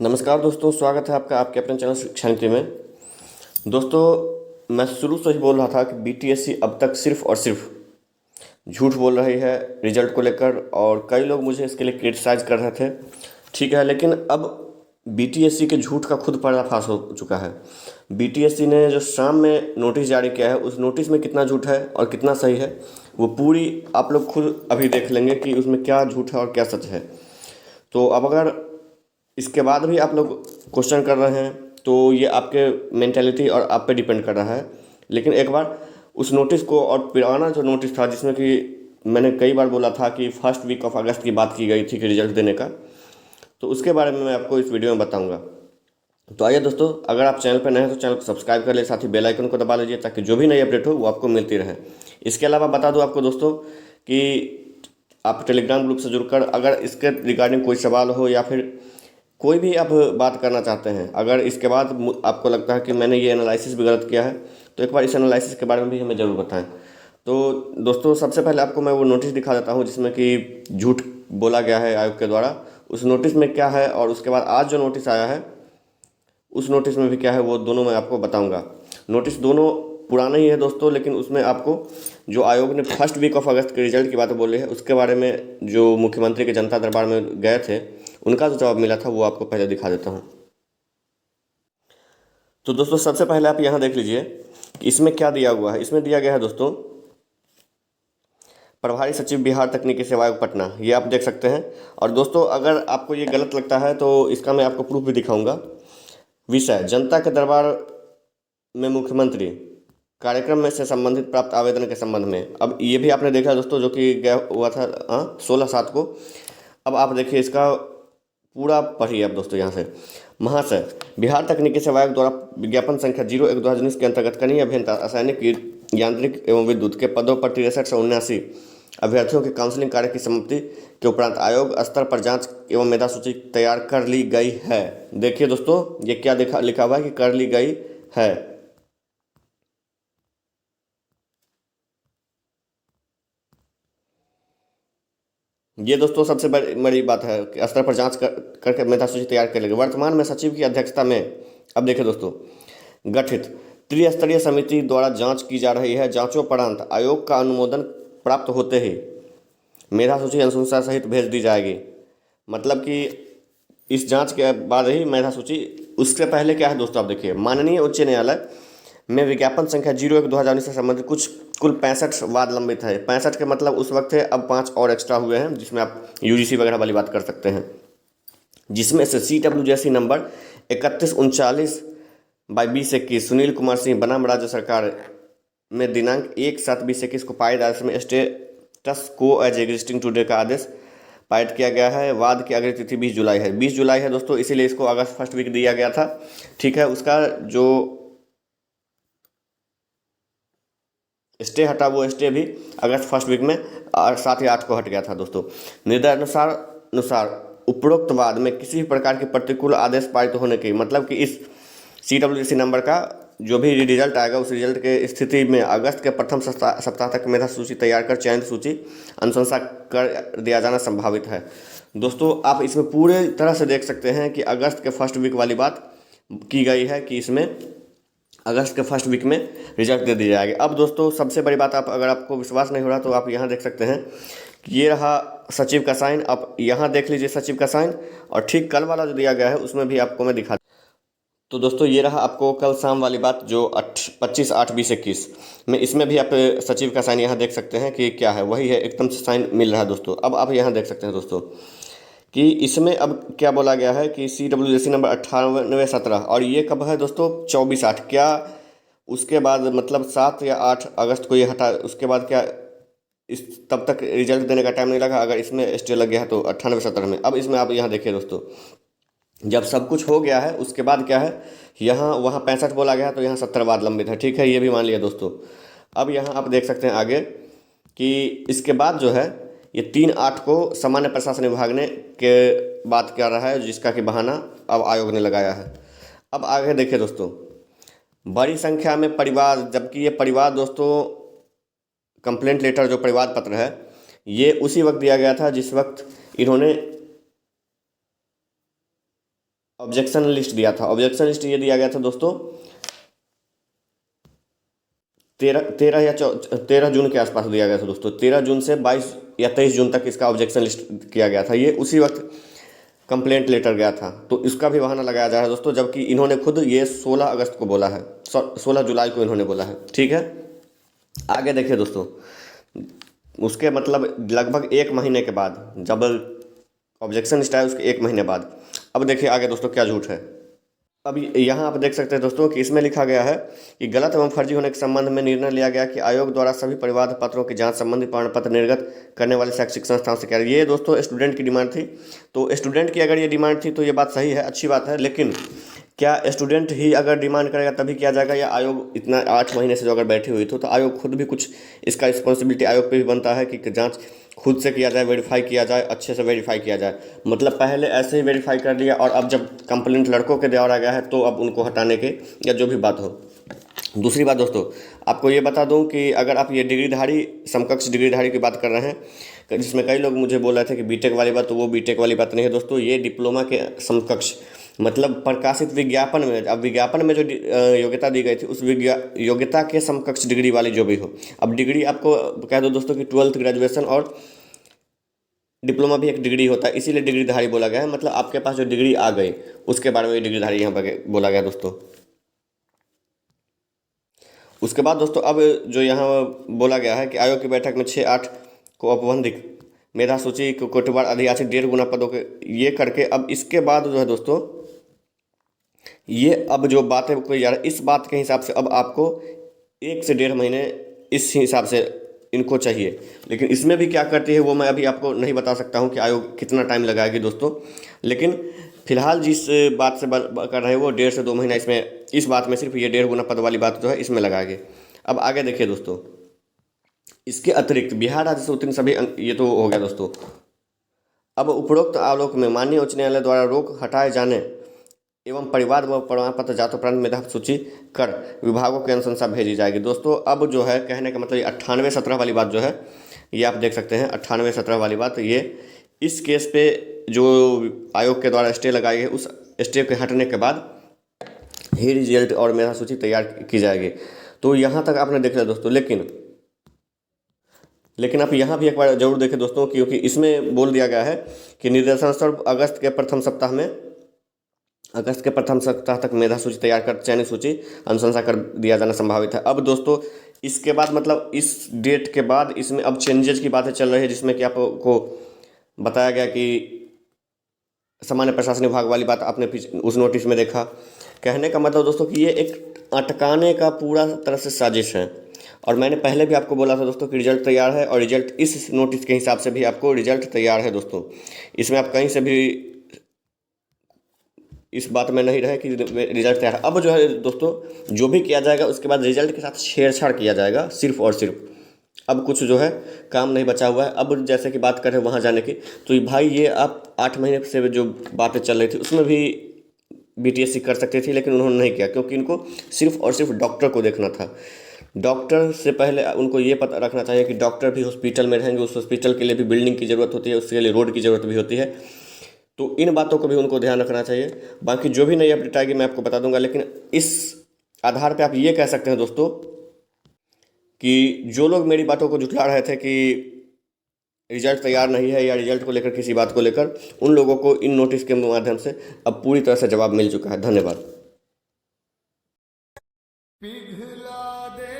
नमस्कार दोस्तों, स्वागत है आपका आपके अपने चैनल शिक्षा नीति में। दोस्तों, मैं शुरू से ही बोल रहा था कि बीटीएससी अब तक सिर्फ और सिर्फ झूठ बोल रही है रिजल्ट को लेकर, और कई लोग मुझे इसके लिए क्रिटिसाइज कर रहे थे। ठीक है, लेकिन अब बीटीएससी के झूठ का खुद पर्दाफाश हो चुका है। बीटीएससी ने जो शाम में नोटिस जारी किया है, उस नोटिस में कितना झूठ है और कितना सही है, वो पूरी आप लोग खुद अभी देख लेंगे कि उसमें क्या झूठ है और क्या सच है। तो अब अगर इसके बाद भी आप लोग क्वेश्चन कर रहे हैं तो ये आपके मेंटेलिटी और आप पे डिपेंड कर रहा है। लेकिन एक बार उस नोटिस को, और पुराना जो नोटिस था जिसमें कि मैंने कई बार बोला था कि फर्स्ट वीक ऑफ अगस्त की बात की गई थी कि रिजल्ट देने का, तो उसके बारे में मैं आपको इस वीडियो में बताऊंगा। तो आइए दोस्तों, अगर आप चैनल पर नए हैं तो चैनल को सब्सक्राइब कर ले, साथ ही बेल आइकन को दबा लीजिए ताकि जो भी नई अपडेट हो वो आपको मिलती रहे। इसके अलावा बता दूं आपको दोस्तों कि आप टेलीग्राम ग्रुप से जुड़कर अगर इसके रिगार्डिंग कोई सवाल हो या फिर कोई भी आप बात करना चाहते हैं, अगर इसके बाद आपको लगता है कि मैंने ये एनालिसिस भी गलत किया है, तो एक बार इस एनालिसिस के बारे में भी हमें ज़रूर बताएं। तो दोस्तों, सबसे पहले आपको मैं वो नोटिस दिखा देता हूँ जिसमें कि झूठ बोला गया है आयोग के द्वारा। उस नोटिस में क्या है और उसके बाद आज जो नोटिस आया है उस नोटिस में भी क्या है, वो दोनों मैं आपको बताऊँगा। नोटिस दोनों पुराना ही है दोस्तों, लेकिन उसमें आपको जो आयोग ने फर्स्ट वीक ऑफ अगस्त के रिजल्ट की बात बोली है उसके बारे में जो मुख्यमंत्री के जनता दरबार में गए थे उनका जो जवाब मिला था वो आपको पहले दिखा देता हूँ। तो दोस्तों, सबसे पहले आप यहाँ देख लीजिए कि इसमें क्या दिया हुआ है। इसमें दिया गया है दोस्तों, प्रभारी सचिव बिहार तकनीकी सेवा आयोग पटना, ये आप देख सकते हैं। और दोस्तों, अगर आपको ये गलत लगता है तो इसका मैं आपको प्रूफ भी दिखाऊंगा। विषय जनता के दरबार में मुख्यमंत्री कार्यक्रम में से संबंधित प्राप्त आवेदन के संबंध में। अब ये भी आपने देखा दोस्तों, जो कि गया हुआ था 16/7 को। अब आप देखिए, इसका पूरा पढ़िए आप दोस्तों यहाँ से। महाशय, बिहार तकनीकी सेवा आयोग द्वारा विज्ञापन संख्या 01/2019 के अंतर्गत कनीय अभियंता रासायनिक यांत्रिक एवं विद्युत के पदों पर 63 से 79 अभ्यर्थियों के काउंसलिंग कार्य की समाप्ति के उपरांत आयोग स्तर पर जांच एवं मेधा सूची तैयार कर ली गई है। देखिए दोस्तों, ये क्या लिखा हुआ है कि कर ली गई है। ये दोस्तों सबसे बड़ी बात है कि स्तर पर जांच करके मेधा सूची तैयार कर लेगी। वर्तमान में सचिव की अध्यक्षता में, अब देखिए दोस्तों, गठित त्रिस्तरीय समिति द्वारा जांच की जा रही है। जांचोपरांत आयोग का अनुमोदन प्राप्त होते ही मेधा सूची अनुशंसा सहित भेज दी जाएगी। मतलब कि इस जांच के बाद ही मेधा सूची। उससे पहले क्या है दोस्तों, आप देखिए, माननीय उच्च न्यायालय में विज्ञापन संख्या 01/2019 से संबंधित कुल 65 वाद लंबित है। 65 के मतलब उस वक्त थे, अब 5 और एक्स्ट्रा हुए हैं जिसमें आप यूजीसी वगैरह वाली बात कर सकते हैं। जिसमें से CWJC नंबर 3139/2021 सुनील कुमार सिंह बनाम राज्य सरकार में दिनांक 1/7/2021 को पारित आदेश में स्टेटस को एज एग्जिस्टिंग टुडे का आदेश पारित किया गया है। वाद की अगली तिथि 20 जुलाई है। 20 जुलाई है दोस्तों, इसीलिए इसको अगस्त फर्स्ट वीक दिया गया था। ठीक है, उसका जो स्टे हटा वो स्टे भी अगस्त फर्स्ट वीक में 7 या 8 को हट गया था दोस्तों। निर्देशानुसार उपरोक्त वाद में किसी भी प्रकार के प्रतिकूल आदेश पारित होने की, मतलब कि इस CWJC नंबर का जो भी रिजल्ट आएगा उस रिजल्ट के स्थिति में अगस्त के प्रथम सप्ताह तक मेधा सूची तैयार कर चयनित सूची अनुशंसा कर दिया जाना संभावित है। दोस्तों, आप इसमें पूरे तरह से देख सकते हैं कि अगस्त के फर्स्ट वीक वाली बात की गई है कि इसमें अगस्त के फर्स्ट वीक में रिजल्ट दे दी जाएगी। अब दोस्तों, सबसे बड़ी बात, आप अगर आपको विश्वास नहीं हो रहा तो आप यहाँ देख सकते हैं कि ये रहा सचिव का साइन। आप यहाँ देख लीजिए सचिव का साइन, और ठीक कल वाला जो दिया गया है उसमें भी आपको मैं दिखा। तो दोस्तों, ये रहा आपको कल शाम वाली बात जो 25/8/2021 में, इसमें भी आप सचिव का साइन यहाँ देख सकते हैं कि क्या है, वही है, एकदम से साइन मिल रहा है दोस्तों। अब आप यहाँ देख सकते हैं दोस्तों कि इसमें अब क्या बोला गया है कि CWJC नंबर 98/17, और ये कब है दोस्तों, 24/8। क्या उसके बाद मतलब 7 या 8 अगस्त को ये हटा, उसके बाद क्या इस तब तक रिजल्ट देने का टाइम नहीं लगा? अगर इसमें स्टे लग गया है तो 98/17 में। अब इसमें आप यहाँ देखिए दोस्तों, जब सब कुछ हो गया है उसके बाद क्या है, यहाँ वहाँ 65 बोला गया है तो यहाँ 70 वाद लंबित है। ठीक है, ये भी मान लिया दोस्तों। अब यहाँ आप देख सकते हैं आगे कि इसके बाद जो है ये 3/8 को सामान्य प्रशासन विभाग ने के बात कर रहा है, जिसका कि बहाना अब आयोग ने लगाया है। अब आगे देखिए दोस्तों, बड़ी संख्या में परिवार, जबकि ये परिवार दोस्तों कंप्लेंट लेटर जो परिवार पत्र है ये उसी वक्त दिया गया था जिस वक्त इन्होंने ऑब्जेक्शन लिस्ट दिया था। ऑब्जेक्शन लिस्ट ये दिया गया था दोस्तों 13 जून के आसपास दिया गया था दोस्तों। 13 जून से 22 या 23 जून तक इसका ऑब्जेक्शन लिस्ट किया गया था। ये उसी वक्त कंप्लेंट लेटर गया था, तो इसका भी बहाना लगाया जा रहा है दोस्तों, जबकि इन्होंने खुद ये 16 अगस्त को बोला है, 16 जुलाई को इन्होंने बोला है। ठीक है, आगे देखिए दोस्तों, उसके मतलब लगभग 1 महीने के बाद, जब ऑब्जेक्शन लिस्ट आया उसके 1 महीने बाद, अब देखिए आगे दोस्तों क्या झूठ है। अब यहाँ आप देख सकते हैं दोस्तों कि इसमें लिखा गया है कि गलत एवं फर्जी होने के संबंध में निर्णय लिया गया कि आयोग द्वारा सभी परिवाद पत्रों की जांच संबंधी प्रमाण पत्र निर्गत करने वाले शैक्षिक संस्थाओं से किया। ये दोस्तों स्टूडेंट की डिमांड थी, तो स्टूडेंट की अगर ये डिमांड थी तो ये बात सही है, अच्छी बात है, लेकिन क्या स्टूडेंट ही अगर डिमांड करेगा तभी किया जाएगा, या आयोग इतना 8 महीने से जो अगर बैठी हुई तो आयोग खुद भी कुछ इसका रिस्पॉन्सिबिलिटी आयोग पे भी बनता है कि जांच खुद से किया जाए, वेरीफाई किया जाए, अच्छे से वेरीफाई किया जाए। मतलब पहले ऐसे ही वेरीफाई कर लिया और अब जब कंप्लेंट लड़कों के द्वारा गया है तो अब उनको हटाने के या जो भी बात हो। दूसरी बात दोस्तों, आपको ये बता दूं कि अगर आप ये डिग्रीधारी समकक्ष डिग्रीधारी की बात कर रहे हैं, जिसमें कई लोग मुझे बोल रहे थे कि बीटेक वाली बात, तो वो बीटेक वाली बात नहीं है दोस्तों, ये डिप्लोमा के समकक्ष, मतलब प्रकाशित विज्ञापन में, अब विज्ञापन में जो योग्यता दी गई थी उस योग्यता के समकक्ष डिग्री वाली जो भी हो। अब डिग्री आपको कह दो दोस्तों कि 12th ग्रेजुएशन और डिप्लोमा भी एक डिग्री होता है, इसीलिए डिग्रीधारी बोला गया है। मतलब आपके पास जो डिग्री आ गई उसके बारे में डिग्रीधारी यहाँ पर बोला गया दोस्तों। उसके बाद दोस्तों अब जो यहाँ बोला गया है कि आयोग की बैठक में 6/8 को औपबंधिक मेधा सूची को कोटिवार अधियाचित 1.5 गुना पदों के ये करके, अब इसके बाद जो है दोस्तों ये अब जो बातें कोई जा रहा है, इस बात के हिसाब से अब आपको 1 से 1.5 महीने इस हिसाब से इनको चाहिए। लेकिन इसमें भी क्या करती है वो मैं अभी आपको नहीं बता सकता हूँ कि आयोग कितना टाइम लगाएगी दोस्तों, लेकिन फिलहाल जिस बात से कर रहे हैं वो 1.5 से 2 महीना इसमें, इस बात में सिर्फ ये 1.5 गुना पद वाली बात जो है इसमें लगाएंगे। अब आगे देखिए दोस्तों, इसके अतिरिक्त बिहार राज्य से उत्तीर्ण सभी ये तो हो गया दोस्तों। अब उपरोक्त आलोक में माननीय उच्च न्यायालय द्वारा रोक हटाए जाने एवं परिवार व प्रमाण पत्र जातोपरांत मेधा सूची कर विभागों की अनुशंसा भेजी जाएगी। दोस्तों अब जो है कहने का मतलब 98-17 वाली बात जो है ये आप देख सकते हैं, 98-17 वाली बात, ये इस केस पे जो आयोग के द्वारा स्टे लगाई है उस स्टे के हटने के बाद ही रिजल्ट और मेधा सूची तैयार की जाएगी। तो यहाँ तक आपने देख लिया दोस्तों, लेकिन आप यहाँ भी एक बार जरूर देखें दोस्तों, क्योंकि इसमें बोल दिया गया है कि निर्देशानुसार अगस्त के प्रथम सप्ताह तक मेधा सूची तैयार कर चयनित सूची अनुशंसा कर दिया जाना संभावित है। अब दोस्तों इसके बाद मतलब इस डेट के बाद इसमें अब चेंजेस की बातें चल रही है, जिसमें कि आपको बताया गया कि सामान्य प्रशासन विभाग वाली बात आपने उस नोटिस में देखा। कहने का मतलब दोस्तों कि ये एक अटकाने का पूरा तरह से साजिश है। और मैंने पहले भी आपको बोला था दोस्तों कि रिजल्ट तैयार है, और रिजल्ट इस नोटिस के हिसाब से भी आपको रिजल्ट तैयार है दोस्तों। इसमें आप कहीं से भी इस बात में नहीं रहे कि रिजल्ट तैयार है। अब जो है दोस्तों जो भी किया जाएगा उसके बाद रिजल्ट के साथ छेड़छाड़ किया जाएगा सिर्फ और सिर्फ। अब कुछ जो है काम नहीं बचा हुआ है। अब जैसे कि बात करें वहाँ जाने की, तो भाई ये आप 8 महीने से जो बातें चल रही थी उसमें भी बीटीएससी कर सकते थे, लेकिन उन्होंने नहीं किया, क्योंकि इनको सिर्फ और सिर्फ डॉक्टर को देखना था। डॉक्टर से पहले उनको ये पता रखना चाहिए कि डॉक्टर भी हॉस्पिटल में रहेंगे, उस हॉस्पिटल के लिए भी बिल्डिंग की ज़रूरत होती है, उसके लिए रोड की ज़रूरत भी होती है। तो इन बातों को भी उनको ध्यान रखना चाहिए। बाकी जो भी नई अपडेट आएगी मैं आपको बता दूंगा, लेकिन इस आधार पे आप ये कह सकते हैं दोस्तों कि जो लोग मेरी बातों को झुठला रहे थे कि रिजल्ट तैयार नहीं है या रिजल्ट को लेकर किसी बात को लेकर, उन लोगों को इन नोटिस के माध्यम से अब पूरी तरह से जवाब मिल चुका है। धन्यवाद। पिघला दे